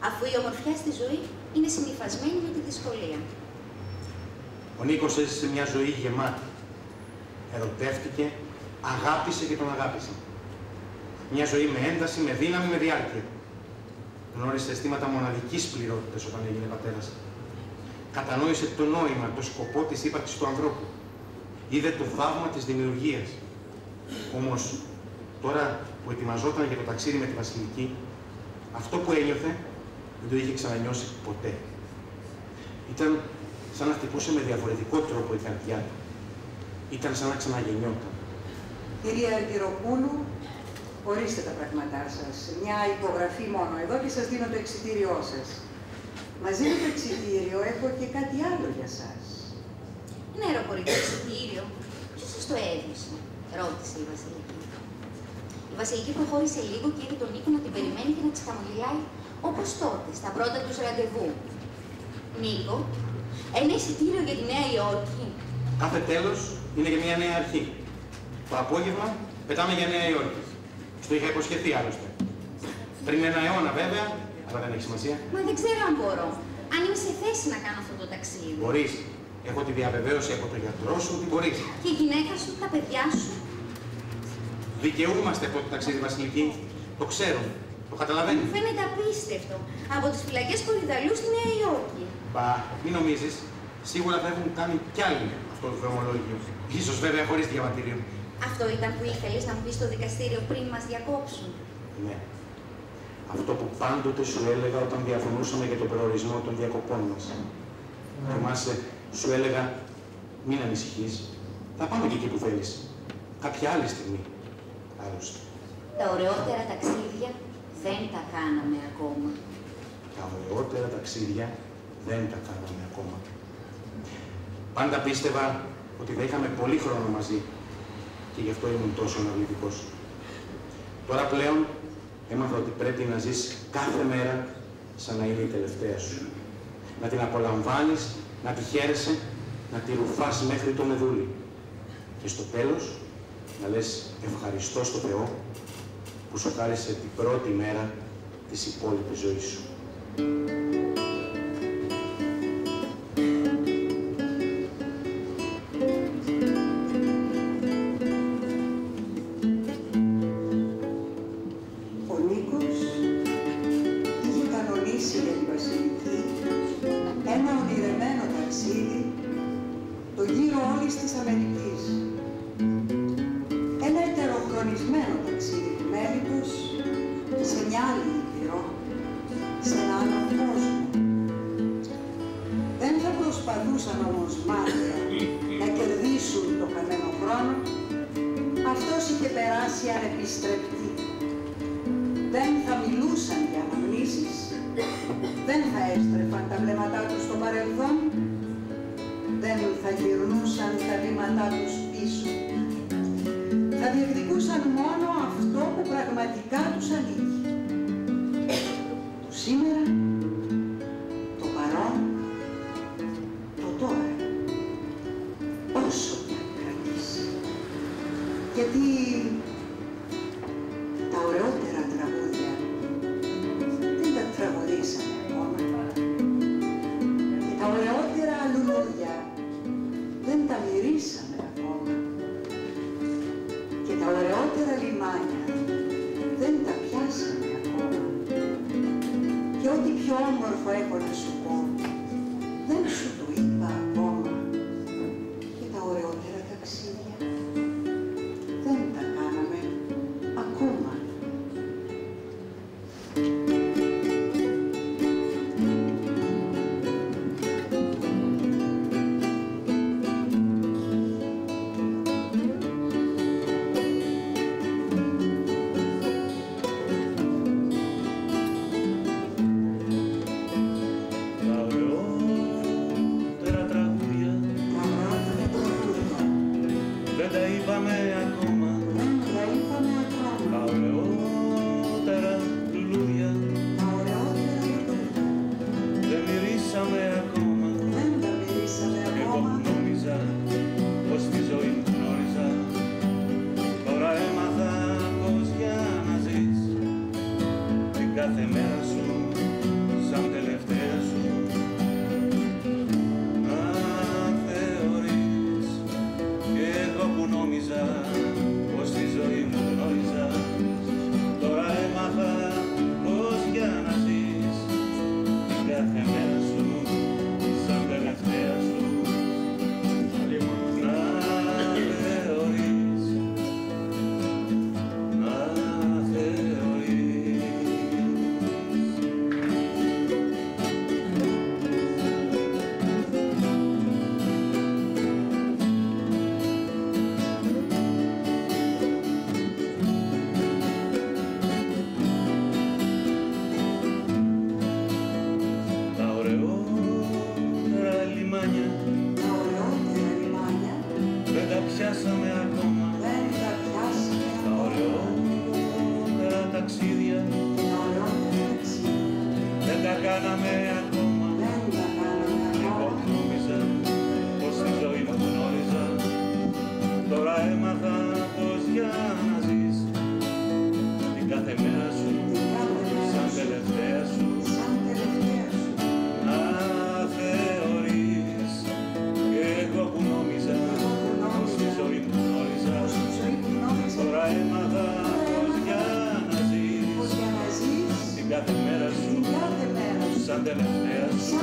αφού η ομορφιά στη ζωή είναι συνυφασμένη με τη δυσκολία. Ο Νίκος έζησε μια ζωή γεμάτη. Ερωτεύτηκε, αγάπησε και τον αγάπησε. Μια ζωή με ένταση, με δύναμη, με διάρκεια. Γνώρισε αισθήματα μοναδικής πληρότητας όταν έγινε πατέρας. Κατανόησε το νόημα, το σκοπό της ύπαρξης του ανθρώπου. Είδε το θαύμα της δημιουργίας. Όμως, τώρα που ετοιμαζόταν για το ταξίδι με τη Βασιλική, αυτό που ένιωθε δεν το είχε ξανανιώσει ποτέ. Ήταν σαν να χτυπούσε με διαφορετικό τρόπο η καρδιά του. Ήταν σαν να ξαναγεννιόταν. Κυρία Αργυροπούλου, ορίστε τα πράγματά σας. Μια υπογραφή μόνο εδώ και σας δίνω το εξιτήριό σας. Μαζί με το εξιτήριο έχω και κάτι άλλο για σας. Ένα αεροπορικό εξιτήριο. Ποιος σας το έδωσε? Ρώτησε η Βασιλική. Η Βασιλική προχώρησε λίγο και είδε τον Νίκο να την περιμένει και να της χαμογελάει όπως τότε, στα πρώτα τους ραντεβού. Νίκο, ένα εισιτήριο για τη Νέα Υόρκη. Κάθε τέλος είναι για μια νέα αρχή. Το απόγευμα πετάμε για Νέα Υόρκη. Στο είχα υποσχεθεί άλλωστε. Πριν ένα αιώνα βέβαια, αλλά δεν έχει σημασία. Μα δεν ξέρω αν μπορώ. Αν είμαι σε θέση να κάνω αυτό το ταξίδι. Μπορείς. Έχω τη διαβεβαίωση από τον γιατρό σου ότι μπορείς. Και η γυναίκα σου, τα παιδιά σου. Δικαιούμαστε από το ταξίδι, Βασιλική. Το ξέρουν. Το καταλαβαίνουν. Μου φαίνεται απίστευτο. Από τις φυλακές Κορυδαλού στη Νέα Υόρκη. Μπα, μην νομίζεις. Σίγουρα θα έχουν κάνει κι άλλοι αυτό το δρομολόγιο. Ίσως βέβαια χωρίς διαβατήριο. Αυτό ήταν που ήθελες να μου πεις στο δικαστήριο πριν μας διακόψουν? Ναι. Αυτό που πάντοτε σου έλεγα όταν διαφωνούσαμε για τον προορισμό των διακοπών μας. Θυμάσαι, σου έλεγα, μην ανησυχείς. Θα πάμε και εκεί που θέλεις. Κάποια άλλη στιγμή. Άλλωστε. Τα ωραιότερα ταξίδια δεν τα κάναμε ακόμα. Τα ωραιότερα ταξίδια δεν τα κάναμε ακόμα. Πάντα πίστευα ότι θα είχαμε πολύ χρόνο μαζί και γι' αυτό ήμουν τόσο αναβλητικός. Τώρα πλέον έμαθα ότι πρέπει να ζεις κάθε μέρα σαν να είναι η τελευταία σου. Να την απολαμβάνεις, να τη χαίρεσαι, να τη ρουφάς μέχρι το μεδούλι. Και στο τέλος να λες ευχαριστώ στο Θεό που σου χάρισε την πρώτη μέρα της υπόλοιπης ζωής σου. Ο Νίκος είχε κανονίσει για τη Βασιλική ένα ονειρεμένο ταξίδι το γύρο όλης της Αμερικής. Ένα ετεροχρονισμένο ταξίδι του μέλητος σε μια άλλη ήπειρο, σε ένα άλλο κόσμο. Δεν θα προσπαθούσαν όμως μάτια να κερδίσουν το χαμένο χρόνο. Αυτός είχε περάσει ανεπιστρεπτή. Δεν θα μιλούσαν για αναμνήσεις, δεν θα έστρεφαν τα βλέμματά τους στο παρελθόν, δεν θα γυρνούσαν τα βήματά τους πίσω. Θα διεκδικούσαν μόνο αυτό που πραγματικά τους ανήκει. Το σήμερα, το παρόν, το τώρα. Όσο κι αν κρατήσει. Γιατί τα ωραιότερα τραγούδια δεν τα τραγουδήσαμε ακόμα. Και τα ωραιότερα λουλούδια δεν τα μυρίσαμε ακόμα. Και τα ωραιότερα λιμάνια δεν τα πιάσαμε ακόμα. Και ό,τι πιο όμορφο έχω να σου πω, δεν σου το είπα ακόμα. Και τα ωραιότερα ταξίδια δεν τα κάναμε ακόμα. Κάθε μέρα σου σαν τελευταία σου. Να θεωρείς και εγώ που νόμιζα πως τη ζωή μου γνώριζα, τώρα έμαθα πως για να ζεις την κάθε μέρα σου σαν τελευταία σου. Να θεωρείς, να θεωρείς. Τα ωραιότερα λιμάνια δεν τα πιάσαμε ακόμα. Τα ωραιότερα ταξίδια δεν τα κάναμε ακόμα. Εγώ νόμιζα πως τη ζωή μου γνώριζα, τώρα έμαθα πως για να ζεις την κάθε μέρα σου σαν τελευταία σου. Να θεωρείς και εγώ που νόμιζα πως τη ζωή μου γνώριζα, τώρα έμαθα πως για να ζεις την κάθε μέρα σου σαν τελευταία σου.